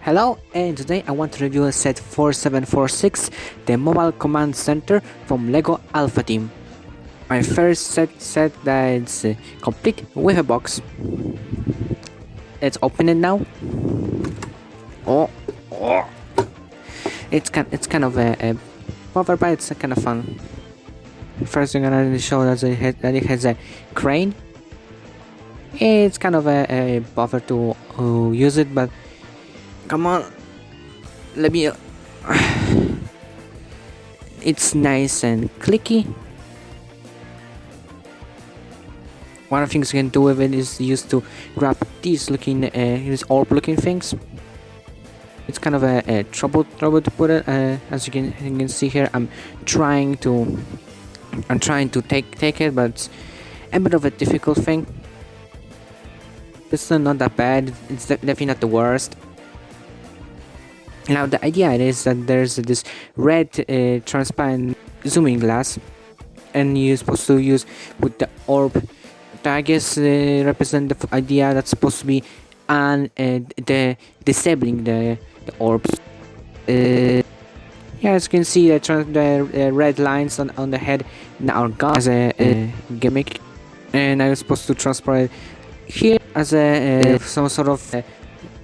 Hello, and today I want to review a set 4746, the Mobile Command Center from LEGO Alpha Team. My first set that's complete with a box. Let's open it now. Oh. It's kind of a buffer, but it's kind of fun. First thing I'm gonna show that it has a crane. It's kind of a buffer to use it, but come on, let me. It's nice and clicky. One of the things you can do with it is used to grab these orb looking things. It's kind of a trouble to put it. As you can see here, I'm trying to take it, but it's a bit of a difficult thing. It's still not that bad. It's definitely not the worst. Now the idea is that there's this red transparent zooming glass, and you're supposed to use with the orb that I guess represent the idea that's supposed to be disabling the orbs. Yeah, as you can see, the red lines on the head now are gone as a gimmick, and I was supposed to transport it here as some sort of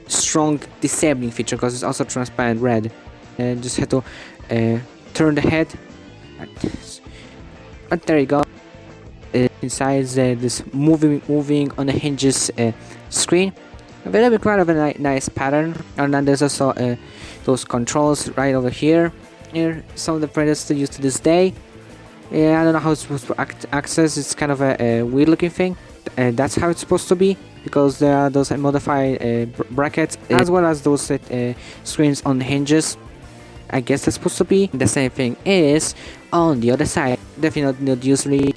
strong disabling feature because it's also transparent red. Just had to turn the head, and there you go. Inside this moving on the hinges screen, a very bit kind of a nice pattern. And then there's also those controls right over here. Here, some of the printers still used to this day. Yeah, I don't know how it's supposed to access. It's kind of a weird looking thing. That's how it's supposed to be, because there are those modified brackets as well as those screens on hinges. I guess that's supposed to be the same thing is on the other side. Definitely not usually.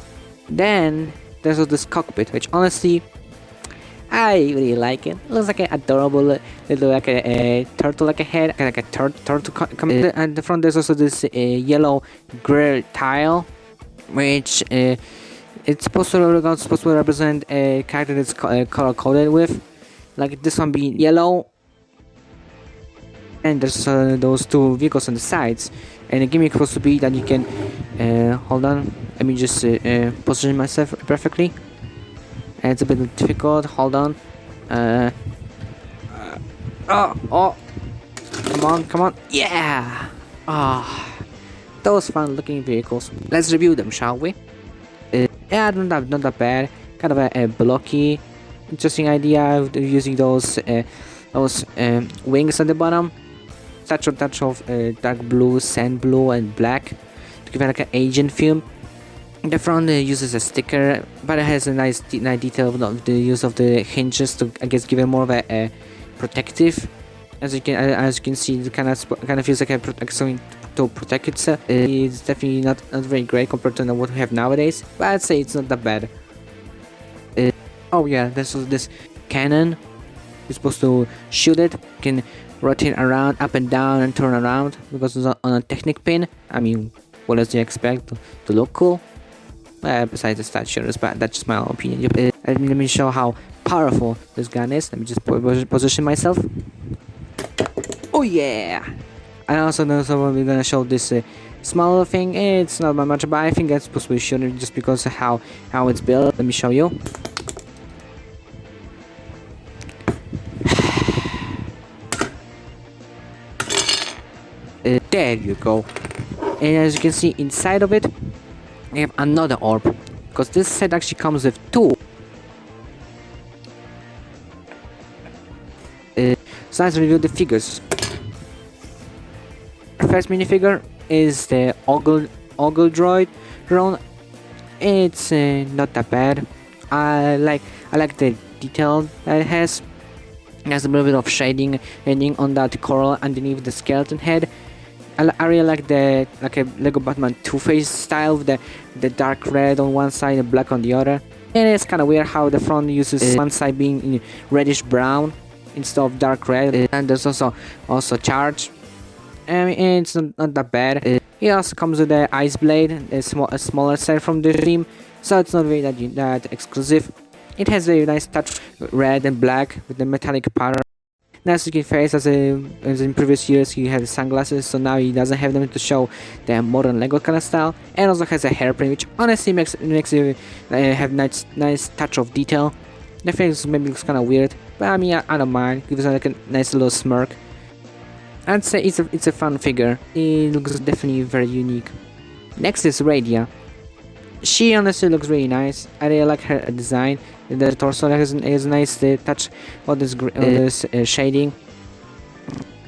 Then there's this cockpit, which honestly I really like it. It looks like an adorable little like a turtle, like a head, like a turtle coming. At the front there's also this yellow grill tile, which it's supposed to represent a character that's color coded with, like this one being yellow. And there's those two vehicles on the sides, and the gimmick supposed to be that you can hold on. Let me just position myself perfectly. And it's a bit difficult. Hold on. Oh! Come on! Yeah! Those fun-looking vehicles. Let's review them, shall we? Yeah, not that bad. Kind of a blocky, interesting idea of using those wings at the bottom. Touch of dark blue, sand blue, and black to give it like an agent feel. The front uses a sticker, but it has a nice detail of the use of the hinges to, I guess, give it more of a protective. As you can see, it kind of feels like something to protect itself. It's definitely not very great compared to what we have nowadays, but I'd say it's not that bad. Oh yeah, there's this cannon. You're supposed to shoot it. You can rotate around, up and down, and turn around because it's on a Technic pin. I mean, what else do you expect to look cool? Besides the statues, but that's just my own opinion. Let me show how powerful this gun is. Let me just position myself. Oh yeah! And also we're gonna show this small thing. It's not by much, but I think that's supposed to be shown just because of how it's built. Let me show you. There you go. And as you can see inside of it, we have another orb, because this set actually comes with two. So let's review the figures. First minifigure is the Ogle droid drone. It's not that bad. I like the detail that it has. It has a little bit of shading on that coral underneath the skeleton head. I really like a Lego Batman Two-Face style with the dark red on one side and black on the other. And it's kind of weird how the front uses one side being reddish brown instead of dark red. And there's also charge. I mean, it's not that bad. It also comes with the Ice Blade, a smaller set from the team, so it's not really that exclusive. It has a nice touch, red and black with the metallic pattern. nice looking face as in previous years he had sunglasses, so now he doesn't have them to show the modern Lego kind of style, and also has a hairpin, which honestly makes it have nice touch of detail. The face maybe looks kind of weird, but I mean I don't mind. Gives it like a nice little smirk. I'd say it's a fun figure. It looks definitely very unique. Next is Radia. She honestly looks really nice. I really like her design. The torso has a nice touch of this shading.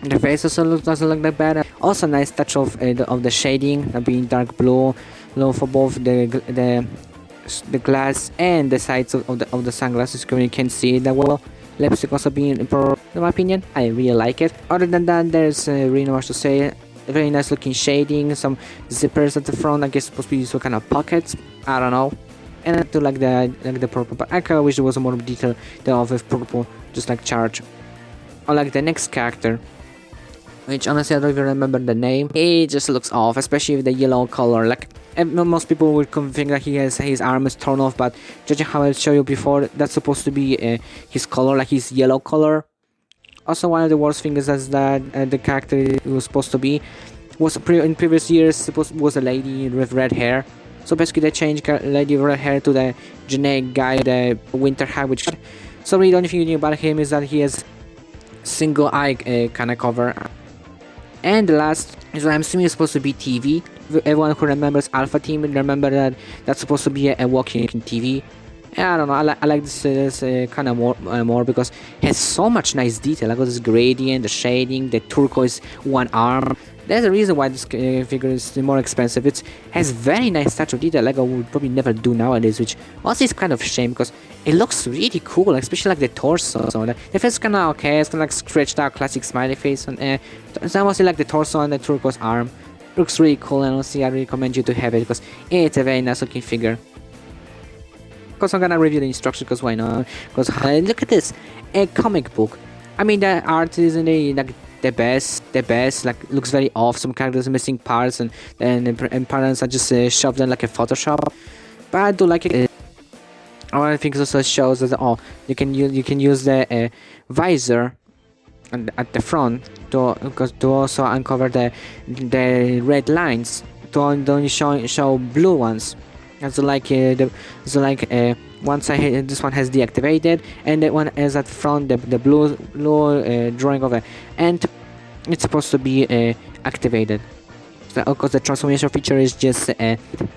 The face also doesn't look that bad. Also, nice touch of the shading, being dark blue for both the glass and the sides of the sunglasses. You can see it that well. Lipstick also being important, in my opinion. I really like it. Other than that, there's really not much to say. A very nice looking shading, some zippers at the front. I guess supposed to be some kind of pockets. I don't know. And I do like the purple, but I kinda wish there was more detail of with purple, just like Charge. I like the next character, which honestly I don't even remember the name. It just looks off, especially with the yellow color. Like most people would think that his arm is torn off, but judging how I showed you before, that's supposed to be his color, like his yellow color. Also, one of the worst things is that the character it was supposed to be in previous years was a lady with red hair. So basically, they changed lady with red hair to the generic guy, the winter hat. Which so really the only thing you know about him is that he has single eye kind of cover. And the last is what I'm assuming is supposed to be TV. Everyone who remembers Alpha Team remember that that's supposed to be a walking TV. I don't know. I like this kind of more because it has so much nice detail. I got this gradient, the shading, the turquoise one arm. There's a reason why this figure is more expensive. It has very nice touch of detail. Lego would probably never do nowadays, which also is kind of shame because it looks really cool, especially like the torso. So the face is kind of okay. It's kind of like stretched out, classic smiley face, and it's mostly like the torso and the turquoise arm. Looks really cool, and honestly, I recommend you to have it because it's a very nice looking figure. Of course, I'm gonna review the instructions because why not? Because look at this, a comic book. I mean, the art isn't like the best. Like looks very off. Some characters are missing parts, and parts are just shoved in like a Photoshop. But I do like it. I think it also shows that you can use the visor at the front to also uncover the red lines to only show blue ones. So once this one has deactivated, and that one is at front the blue drawing of it, and it's supposed to be activated. So of course the transformation feature is just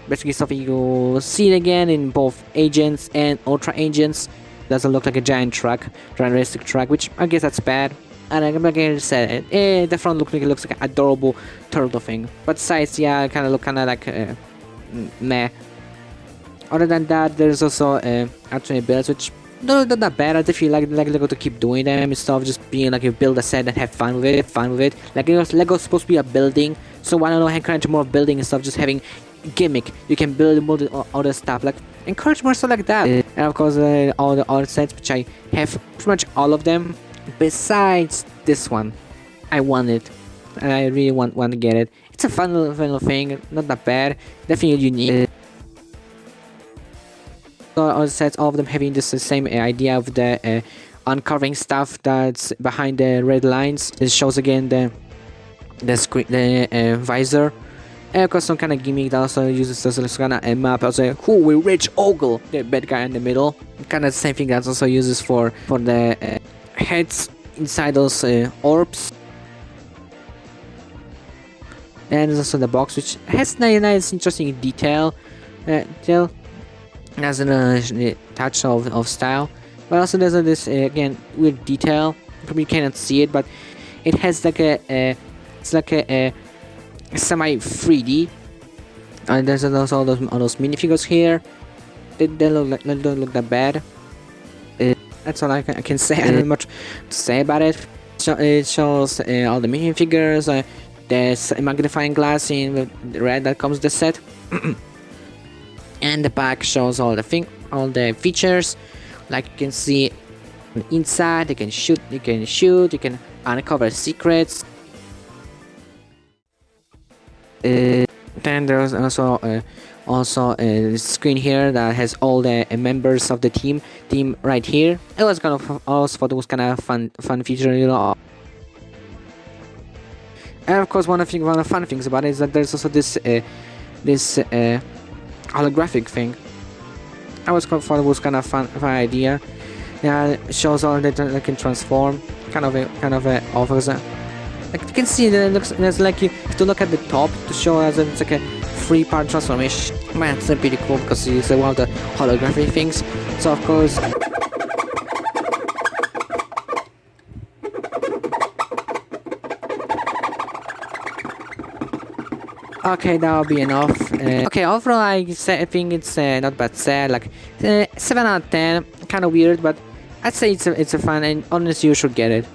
basically something you see again in both Agents and Ultra Agents. Doesn't look like a giant realistic truck, which I guess that's bad. And I'm gonna say the front looks like an adorable turtle thing, but sides kind of look like meh. Other than that, there's also alternate builds, which not that bad. I feel like Lego to keep doing them instead of just being like you build a set and have fun with it. Like Lego's supposed to be a building, so why don't I encourage more building instead of just having gimmick? You can build more other stuff. Like encourage more stuff like that. And of course, all the other sets, which I have pretty much all of them. Besides this one, I want it, and I really want to get it. It's a fun little thing, not that bad. Definitely unique. All the sets, all of them having this same idea of the uncovering stuff that's behind the red lines. It shows again the visor. And of course some kind of gimmick that also uses this kind of map. Also, who will reach Ogle, the bad guy in the middle. Kind of the same thing that also uses for the heads inside those orbs. And there's also the box, which has nice interesting detail. Has a touch of style, but also there's this again weird detail. You probably cannot see it, but it has like it's like a semi 3D. And there's also all those minifigures here. They don't look that bad. That's all I can say. I don't have much to say about it. It shows all the minifigures. There's a magnifying glass in the red that comes with the set. And the back shows all the features. Like you can see inside, you can shoot, you can uncover secrets. Then there's also Also, this screen here that has all the members of the team right here. It was kind of also thought it was kind of fun feature, you know. And of course, one of the fun things about it is that there's also this holographic thing. I was thought it was kind of fun idea. Yeah, it shows all that they can transform. Kind of offers a, like you can see that it looks. There's like you have to look at the top to show as it's like a 3-part transformation. Man, it's pretty cool because it's one of the holographic things. So of course. Okay, that'll be enough. Okay, overall I think it's not bad set, like 7 out of 10, kind of weird, but I'd say it's a fun, and honestly you should get it.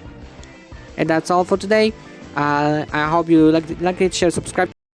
And that's all for today. I hope you like it, share, subscribe.